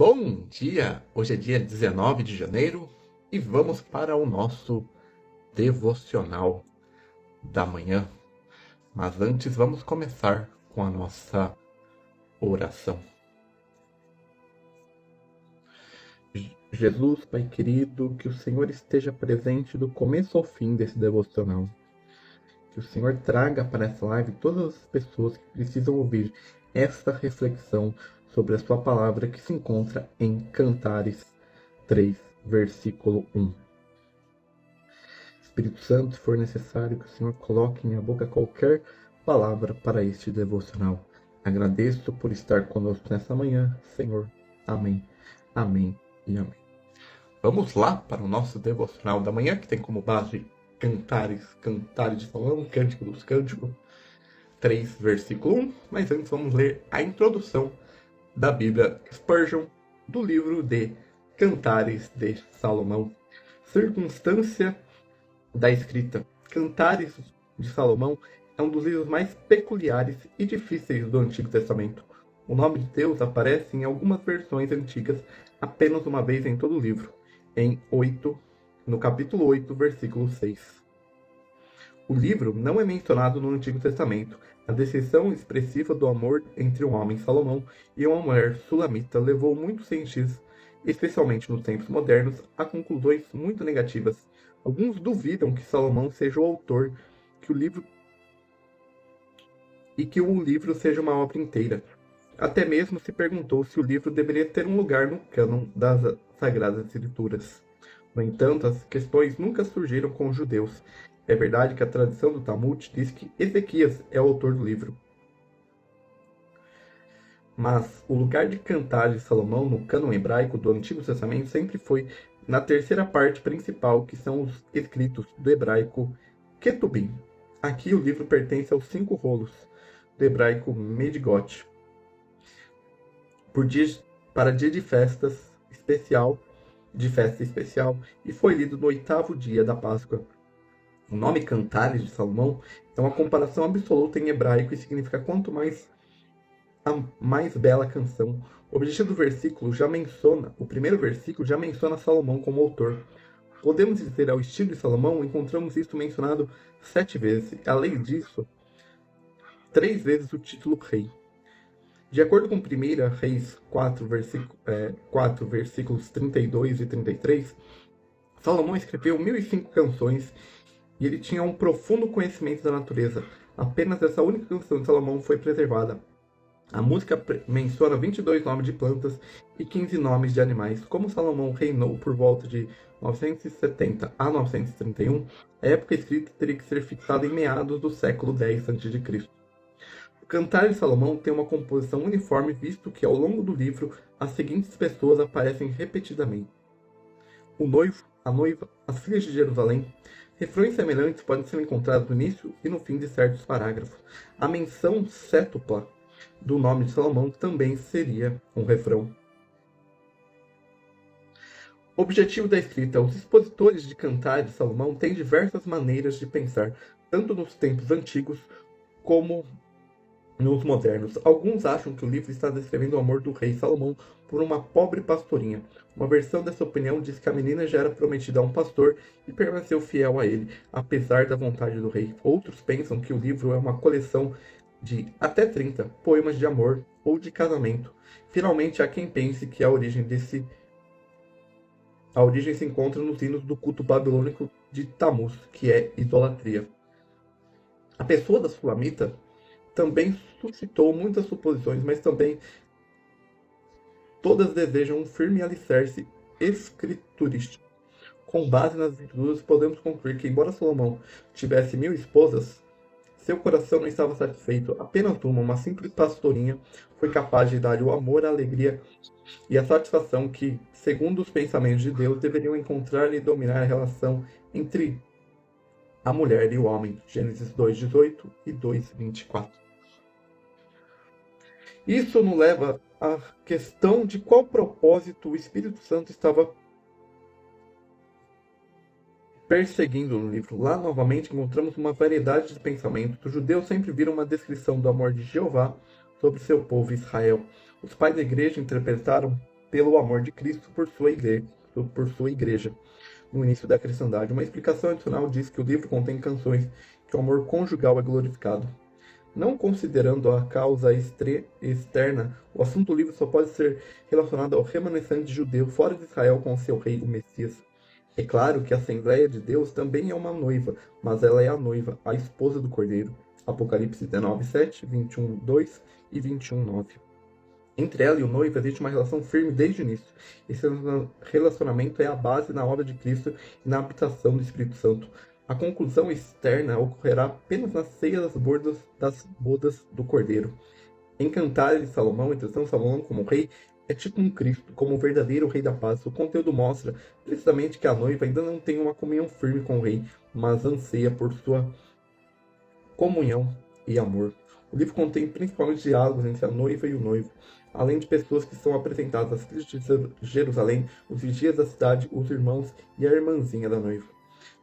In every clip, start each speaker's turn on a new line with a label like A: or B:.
A: Bom dia! Hoje é dia 19 de janeiro e vamos para o nosso devocional da manhã. Mas antes vamos começar com a nossa oração. Jesus, Pai querido, que o Senhor esteja presente do começo ao fim desse devocional. Que o Senhor traga para essa live todas as pessoas que precisam ouvir esta reflexão sobre a sua palavra que se encontra em Cantares 3, versículo 1. Espírito Santo, se for necessário que o Senhor coloque em minha boca qualquer palavra para este devocional. Agradeço por estar conosco nessa manhã, Senhor. Amém, amém e amém. Vamos lá para o nosso devocional da manhã, que tem como base Cantares de Salomão, Cântico dos Cânticos, 3, versículo 1. Mas antes vamos ler a introdução da Bíblia Spurgeon, do livro de Cantares de Salomão. Circunstância da escrita. Cantares de Salomão é um dos livros mais peculiares e difíceis do Antigo Testamento. O nome de Deus aparece em algumas versões antigas apenas uma vez em todo o livro, no capítulo 8, versículo 6. O livro não é mencionado no Antigo Testamento. A descrição expressiva do amor entre um homem, Salomão, e uma mulher sulamita levou muitos cientistas, especialmente nos tempos modernos, a conclusões muito negativas. Alguns duvidam que Salomão seja o autor e que o livro seja uma obra inteira. Até mesmo se perguntou se o livro deveria ter um lugar no cânon das Sagradas Escrituras. No entanto, as questões nunca surgiram com os judeus. É verdade que a tradição do Talmud diz que Ezequias é o autor do livro. Mas o lugar de Cantares de Salomão no cânon hebraico do Antigo Testamento sempre foi na terceira parte principal, que são os escritos do hebraico Ketubim. Aqui o livro pertence aos 5 rolos do hebraico Medigot, para dia de festa especial, e foi lido no 8º dia da Páscoa. O nome Cantares de Salomão é uma comparação absoluta em hebraico e significa quanto mais a mais bela canção. O objetivo do versículo o primeiro versículo já menciona Salomão como autor. Podemos dizer ao estilo de Salomão, encontramos isso mencionado 7 vezes. Além disso, 3 vezes o título rei. De acordo com 1 Reis 4, versículos 32 e 33, Salomão escreveu 1005 canções e ele tinha um profundo conhecimento da natureza. Apenas essa única canção de Salomão foi preservada. A música menciona 22 nomes de plantas e 15 nomes de animais. Como Salomão reinou por volta de 970 a 931, a época escrita teria que ser fixada em meados do século X a.C. O Cantar de Salomão tem uma composição uniforme, visto que ao longo do livro as seguintes pessoas aparecem repetidamente: o noivo, a noiva, as filhas de Jerusalém. Refrões semelhantes podem ser encontrados no início e no fim de certos parágrafos. A menção cétupla do nome de Salomão também seria um refrão. O objetivo da escrita. Os expositores de Cantar de Salomão têm diversas maneiras de pensar, tanto nos tempos antigos como nos modernos. Alguns acham que o livro está descrevendo o amor do rei Salomão por uma pobre pastorinha. Uma versão dessa opinião diz que a menina já era prometida a um pastor e permaneceu fiel a ele, apesar da vontade do rei. Outros pensam que o livro é uma coleção de até 30 poemas de amor ou de casamento. Finalmente, há quem pense que a origem se encontra nos hinos do culto babilônico de Tammuz, que é idolatria. A pessoa da Sulamita também suscitou muitas suposições, mas também todas desejam um firme alicerce escriturístico. Com base nas escrituras, podemos concluir que, embora Salomão tivesse 1000 esposas, seu coração não estava satisfeito. Apenas uma simples pastorinha, foi capaz de dar o amor, a alegria e a satisfação que, segundo os pensamentos de Deus, deveriam encontrar e dominar a relação entre a mulher e o homem. Gênesis 2:18 e 2:24. Isso nos leva à questão de qual propósito o Espírito Santo estava perseguindo no livro. Lá, novamente, encontramos uma variedade de pensamentos. Os judeus sempre viram uma descrição do amor de Jeová sobre seu povo Israel. Os pais da igreja interpretaram pelo amor de Cristo por sua igreja no início da cristandade. Uma explicação adicional diz que o livro contém canções que o amor conjugal é glorificado. Não considerando a causa externa, o assunto do livro só pode ser relacionado ao remanescente judeu fora de Israel com seu rei, o Messias. É claro que a Assembleia de Deus também é uma noiva, mas ela é a noiva, a esposa do Cordeiro. Apocalipse 19:7, 21:2 e 21:9. Entre ela e o noivo existe uma relação firme desde o início. Esse relacionamento é a base na obra de Cristo e na habitação do Espírito Santo. A conclusão externa ocorrerá apenas na ceia das bodas do Cordeiro. Em Cantares de Salomão, entre São Salomão como rei, é tipo um Cristo, como o verdadeiro rei da paz. O conteúdo mostra precisamente que a noiva ainda não tem uma comunhão firme com o rei, mas anseia por sua comunhão e amor. O livro contém principalmente diálogos entre a noiva e o noivo, além de pessoas que são apresentadas, as filhas de Jerusalém, os vigias da cidade, os irmãos e a irmãzinha da noiva.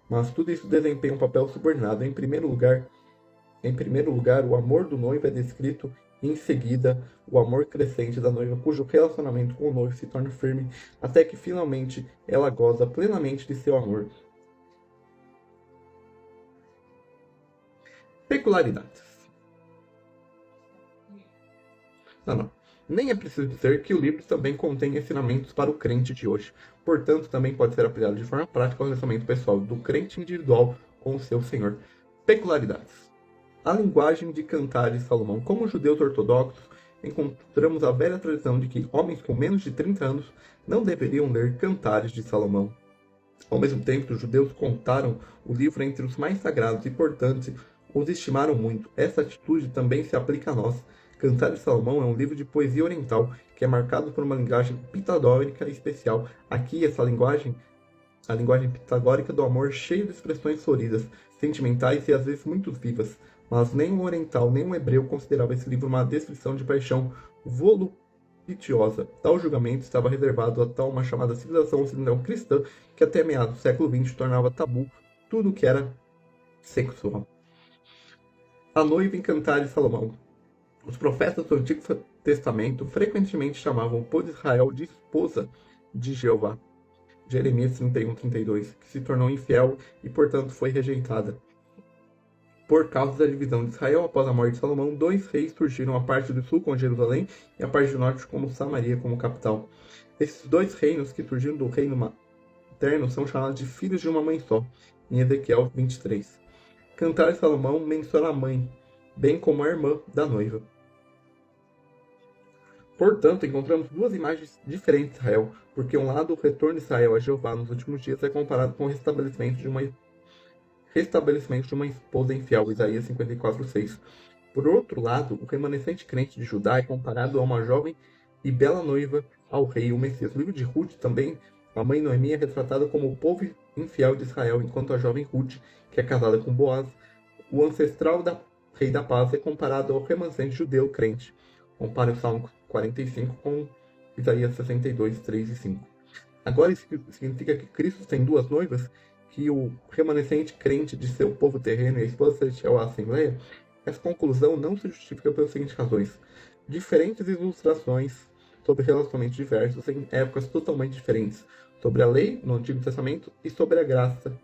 A: Mas tudo isso desempenha um papel subordinado. Em primeiro lugar, o amor do noivo é descrito, e em seguida, o amor crescente da noiva, cujo relacionamento com o noivo se torna firme, até que finalmente ela goza plenamente de seu amor. Peculiaridades. Não. Nem é preciso dizer que o livro também contém ensinamentos para o crente de hoje. Portanto, também pode ser aplicado de forma prática ao relacionamento pessoal do crente individual com o seu Senhor. Peculiaridades. A linguagem de Cantares de Salomão. Como judeus ortodoxos, encontramos a velha tradição de que homens com menos de 30 anos não deveriam ler Cantares de Salomão. Ao mesmo tempo, os judeus contaram o livro entre os mais sagrados e, portanto, os estimaram muito. Essa atitude também se aplica a nós. Cantares de Salomão é um livro de poesia oriental que é marcado por uma linguagem pitagórica especial. Aqui, essa linguagem, a linguagem pitagórica do amor, cheio de expressões floridas, sentimentais e às vezes muito vivas. Mas nem um oriental, nem um hebreu considerava esse livro uma descrição de paixão voluptuosa. Tal julgamento estava reservado a uma chamada civilização ocidental cristã que até meados do século XX tornava tabu tudo o que era sexual. A noiva em Cantares de Salomão. Os profetas do Antigo Testamento frequentemente chamavam o povo de Israel de esposa de Jeová. Jeremias 31:32, que se tornou infiel e, portanto, foi rejeitada. Por causa da divisão de Israel após a morte de Salomão, dois reis surgiram, a parte do sul com Jerusalém e a parte do norte como Samaria como capital. Esses dois reinos que surgiram do reino materno são chamados de filhos de uma mãe só, em Ezequiel 23. Cantares de Salomão menciona a mãe, bem como a irmã da noiva. Portanto, encontramos duas imagens diferentes de Israel, porque um lado, o retorno de Israel a Jeová nos últimos dias é comparado com o restabelecimento de uma esposa infiel, Isaías 54:6. Por outro lado, o remanescente crente de Judá é comparado a uma jovem e bela noiva ao rei, o Messias. No livro de Ruth também, a mãe Noemi é retratada como o povo infiel de Israel, enquanto a jovem Ruth, que é casada com Boaz, o ancestral rei da paz, é comparado ao remanescente judeu crente. Compare o Salmo 45 com Isaías 62:3 e 5. Agora isso significa que Cristo tem duas noivas, que o remanescente crente de seu povo terreno e a esposa celestial à Assembleia? Essa conclusão não se justifica pelas seguintes razões. Diferentes ilustrações sobre relacionamentos diversos em épocas totalmente diferentes, sobre a lei no Antigo Testamento e sobre a graça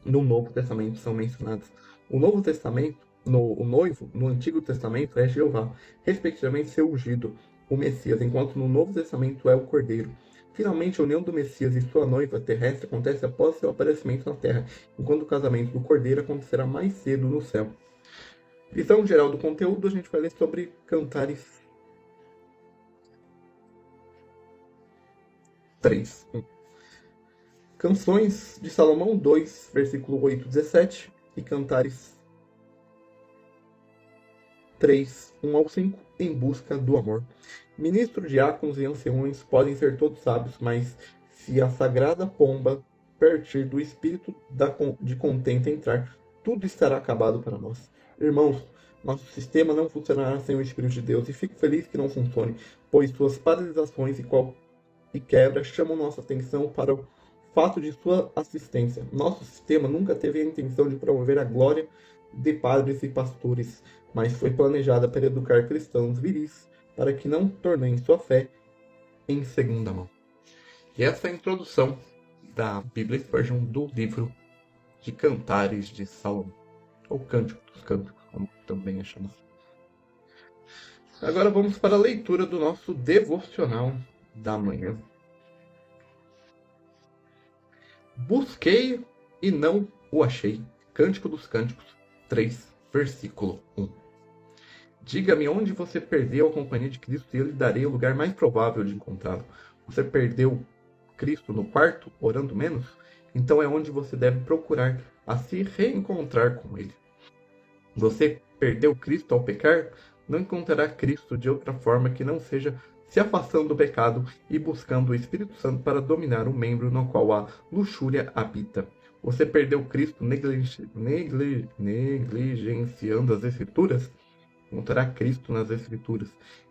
A: no Novo Testamento são mencionadas. O Novo Testamento, o noivo no Antigo Testamento é Jeová, respectivamente seu ungido, o Messias, enquanto no Novo Testamento é o Cordeiro. Finalmente, a união do Messias e sua noiva terrestre acontece após seu aparecimento na Terra, enquanto o casamento do Cordeiro acontecerá mais cedo no céu. Visão geral do conteúdo, a gente vai ler sobre Cantares 3. Canções de Salomão 2, versículo 8-17 e Cantares 3, 1-5, em busca do amor. Ministros, diáconos e anciões podem ser todos sábios, mas se a sagrada pomba partir do espírito de contento entrar, tudo estará acabado para nós. Irmãos, nosso sistema não funcionará sem o Espírito de Deus, e fico feliz que não funcione, pois suas paralisações e quebras chamam nossa atenção para o fato de sua assistência. Nosso sistema nunca teve a intenção de promover a glória de padres e pastores, mas foi planejada para educar cristãos viris, para que não tornem sua fé em segunda mão. E essa é a introdução da Bíblia Spurgeon do livro de Cantares de Salomão, ou Cântico dos Cânticos, como também é chamado. Agora vamos para a leitura do nosso devocional da manhã. Busquei e não o achei. Cântico dos Cânticos 3, versículo 1. Diga-me onde você perdeu a companhia de Cristo e eu lhe darei o lugar mais provável de encontrá-lo. Você perdeu Cristo no quarto, orando menos? Então é onde você deve procurar a se reencontrar com Ele. Você perdeu Cristo ao pecar? Não encontrará Cristo de outra forma que não seja se afastando do pecado e buscando o Espírito Santo para dominar o membro no qual a luxúria habita. Você perdeu Cristo negligenciando as Escrituras? Encontrará Cristo nas Escrituras.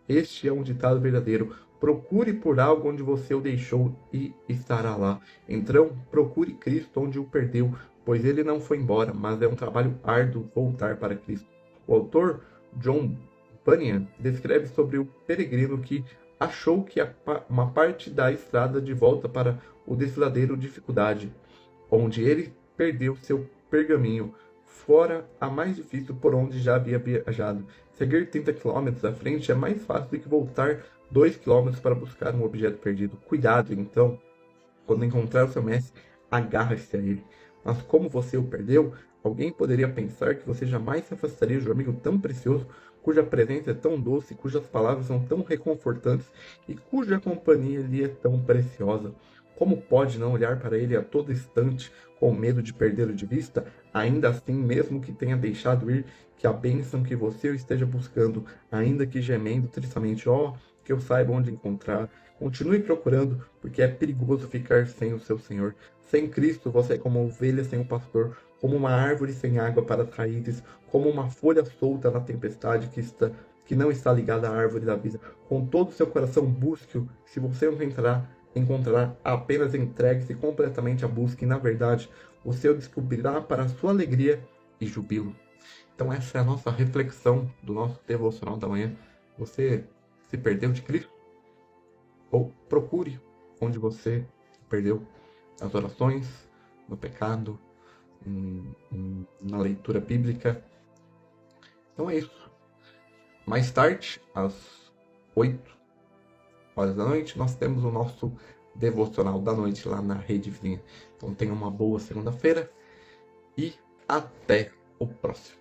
A: Este é um ditado verdadeiro. Procure por algo onde você o deixou e estará lá. Então, procure Cristo onde o perdeu, pois ele não foi embora, mas é um trabalho árduo voltar para Cristo. O autor John Bunyan descreve sobre o peregrino que achou que uma parte da estrada de volta para o desfiladeiro dificuldade, onde ele perdeu seu pergaminho, fora a mais difícil por onde já havia viajado. Seguir 30 km à frente é mais fácil do que voltar 2 km para buscar um objeto perdido. Cuidado, então, quando encontrar o seu mestre, agarre-se a ele. Mas como você o perdeu, alguém poderia pensar que você jamais se afastaria de um amigo tão precioso, cuja presença é tão doce, cujas palavras são tão reconfortantes e cuja companhia lhe é tão preciosa. Como pode não olhar para ele a todo instante com medo de perdê-lo de vista? Ainda assim, mesmo que tenha deixado ir, que a bênção que você o esteja buscando, ainda que gemendo tristamente, que eu saiba onde encontrar. Continue procurando, porque é perigoso ficar sem o seu Senhor. Sem Cristo, você é como uma ovelha sem um pastor, como uma árvore sem água para as raízes, como uma folha solta na tempestade que não está ligada à árvore da vida. Com todo o seu coração, busque-o. Se você o encontrará, apenas entregue-se completamente à busca e, na verdade, o seu descobrirá para a sua alegria e jubilo. Então essa é a nossa reflexão do nosso devocional da manhã. Você se perdeu de Cristo? Ou procure onde você se perdeu, nas orações, no pecado, na leitura bíblica. Então é isso. Mais tarde, às 8 horas da noite, nós temos o nosso devocional da noite lá na Rede Vizinha. Então tenha uma boa segunda-feira e até o próximo.